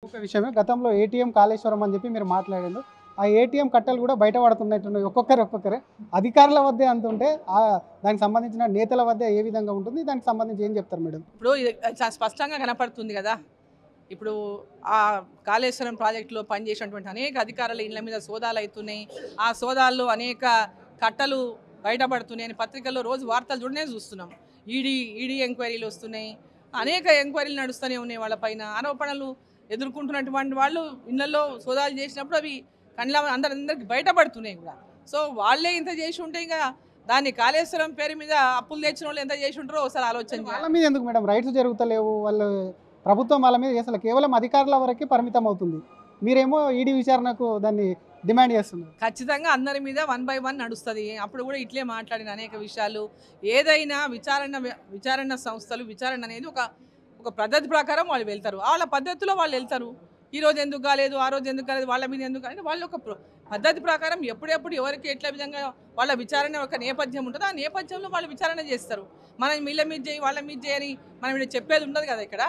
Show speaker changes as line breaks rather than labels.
ఒక విషయమే గతంలో ఏటీఎం కాళేశ్వరం అని చెప్పి మీరు మాట్లాడారు. ఆ ఏటీఎం కట్టలు కూడా బయట పడుతున్నట్టున్నాయి. ఒక్కొక్కరే అధికారుల వద్దే అంతుంటే దానికి సంబంధించిన నేతల వద్ద ఏ విధంగా ఉంటుంది? దానికి సంబంధించి ఏం చెప్తారు మేడం?
ఇప్పుడు ఇది చాలా స్పష్టంగా కనపడుతుంది కదా. ఇప్పుడు ఆ కాళేశ్వరం ప్రాజెక్టులో పనిచేసినటువంటి అనేక అధికారుల ఇళ్ల మీద సోదాలు అవుతున్నాయి. ఆ సోదాల్లో అనేక కట్టలు బయటపడుతున్నాయని పత్రికల్లో రోజు వార్తలు చూస్తున్నాం. ఈడీ ఎంక్వైరీలు వస్తున్నాయి, అనేక ఎంక్వైరీలు నడుస్తూనే ఉన్నాయి. వాళ్ళపైన ఆరోపణలు ఎదుర్కొంటున్నటువంటి వాళ్ళు ఇళ్లలో సోదాలు చేసినప్పుడు అవి అందరికి బయటపడుతున్నాయి కూడా. సో వాళ్ళే ఇంత చేసి ఉంటే ఇంకా దాన్ని కాళేశ్వరం పేరు మీద అప్పులు తెచ్చిన వాళ్ళు ఎంత చేసి ఉంటారో ఒకసారి ఆలోచన
వాళ్ళ మీద ఎందుకు మేడం రైట్స్ జరుగుతలేవు? వాళ్ళు ప్రభుత్వం వాళ్ళ మీద అసలు కేవలం అధికారుల వరకే పరిమితం అవుతుంది. మీరేమో ఈడీ విచారణకు దాన్ని డిమాండ్ చేస్తున్నారు.
ఖచ్చితంగా అందరి మీద 1 by 1 నడుస్తుంది. అప్పుడు కూడా ఇట్లే మాట్లాడిన అనేక విషయాలు. ఏదైనా విచారణ సంస్థలు విచారణ అనేది ఒక పద్ధతి ప్రకారం వాళ్ళు వెళ్తారు. వాళ్ళ పద్ధతిలో వాళ్ళు వెళ్తారు. ఈ రోజు ఎందుకు కాలేదు, ఆ రోజు ఎందుకు కాలేదు, వాళ్ళ మీద ఎందుకు కాలేదు, వాళ్ళు ఒక పద్ధతి ప్రకారం ఎప్పుడెప్పుడు ఎవరికి ఎట్లా విధంగా వాళ్ళ విచారణ ఒక నేపథ్యం ఉంటుందో ఆ నేపథ్యంలో వాళ్ళు విచారణ చేస్తారు. మనం వీళ్ళ మీద చేయి వాళ్ళ మీద చేయని మనం చెప్పేది ఉండదు కదా ఇక్కడ.